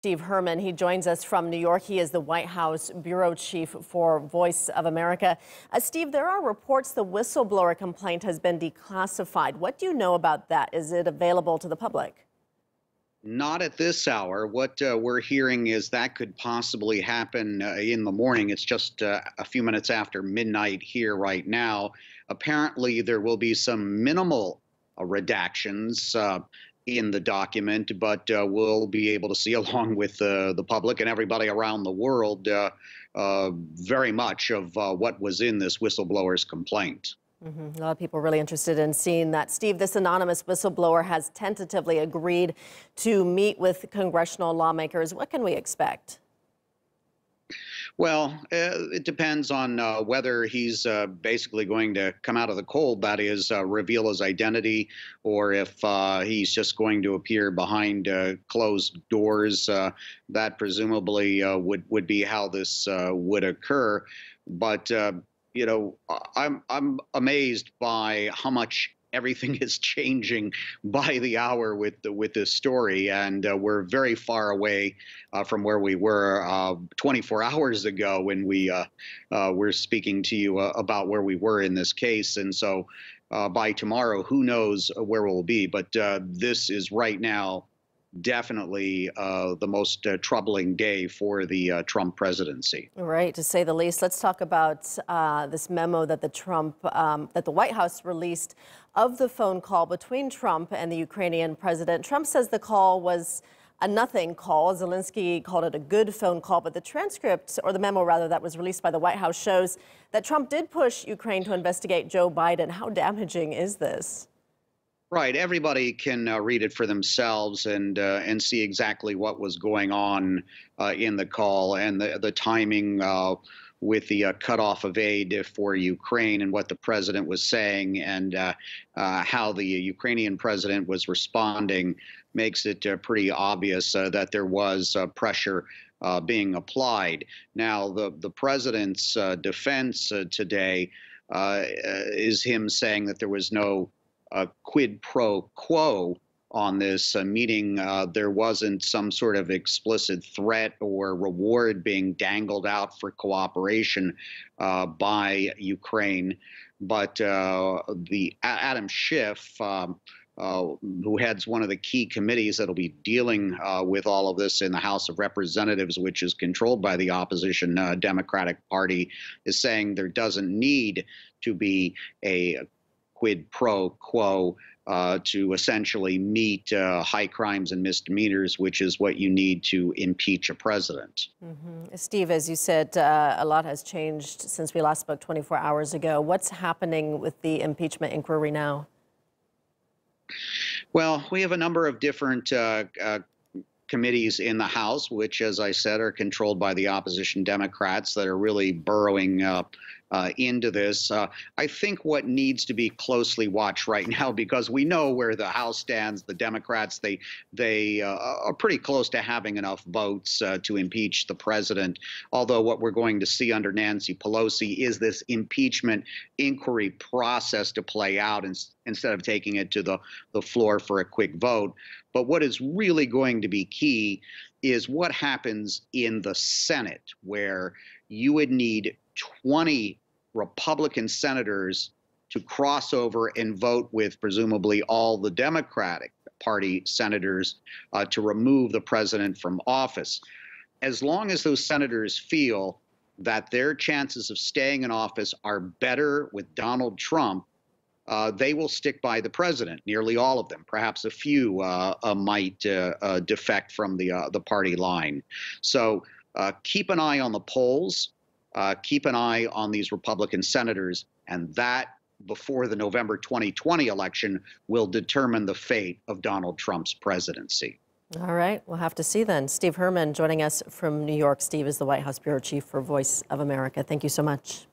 Steve Herman, he joins us from New York. He is the White House bureau chief for Voice of America. Steve, there are reports the whistleblower complaint has been declassified. What do you know about that? Is it available to the public? Not at this hour. What we're hearing is that could possibly happen in the morning. It's just a few minutes after midnight here right now. Apparently, there will be some minimal redactions in the document, but we'll be able to see, along with the public and everybody around the world, very much of what was in this whistleblower's complaint. A lot of people really interested in seeing that. Steve, this anonymous whistleblower has tentatively agreed to meet with congressional lawmakers. What can we expect? Well, it depends on whether he's basically going to come out of the cold, that is, reveal his identity, or if he's just going to appear behind closed doors. That presumably would be how this would occur. But you know, I'm amazed by how much everything is changing by the hour with this story, and we're very far away from where we were 24 hours ago when we were speaking to you about where we were in this case. And so by tomorrow, who knows where we'll be? But this is right now definitely the most troubling day for the Trump presidency. Right, to say the least. Let's talk about this memo that that the White House released of the phone call between Trump and the Ukrainian president. Trump says the call was a nothing call. Zelensky called it a good phone call, but the transcript, or the memo rather, that was released by the White House shows that Trump did push Ukraine to investigate Joe Biden. How damaging is this? Right. Everybody can read it for themselves and see exactly what was going on in the call, and the timing with the cutoff of aid for Ukraine, and what the president was saying, and how the Ukrainian president was responding makes it pretty obvious that there was pressure being applied. Now, the president's defense today is him saying that there was no quid pro quo on this meeting. There wasn't some sort of explicit threat or reward being dangled out for cooperation by Ukraine. But the Adam Schiff, who heads one of the key committees that'll be dealing with all of this in the House of Representatives, which is controlled by the opposition Democratic Party, is saying there doesn't need to be a quid pro quo to essentially meet high crimes and misdemeanors, which is what you need to impeach a president. Steve, as you said, a lot has changed since we last spoke 24 hours ago. What's happening with the impeachment inquiry now? Well, we have a number of different committees in the House, which, as I said, are controlled by the opposition Democrats, that are really burrowing into this. I think what needs to be closely watched right now, because we know where the House stands, the Democrats, they are pretty close to having enough votes to impeach the president. Although what we're going to see under Nancy Pelosi is this impeachment inquiry process to play out instead of taking it to the floor for a quick vote. But what is really going to be key is what happens in the Senate, where you would need 20 Republican senators to cross over and vote with presumably all the Democratic Party senators to remove the president from office. As long as those senators feel that their chances of staying in office are better with Donald Trump, they will stick by the president, nearly all of them. Perhaps a few might defect from the party line. So keep an eye on the polls. Keep an eye on these Republican senators, and that, before the November 2020 election, will determine the fate of Donald Trump's presidency. All right, we'll have to see then. Steve Herman joining us from New York. Steve is the White House bureau chief for Voice of America. Thank you so much.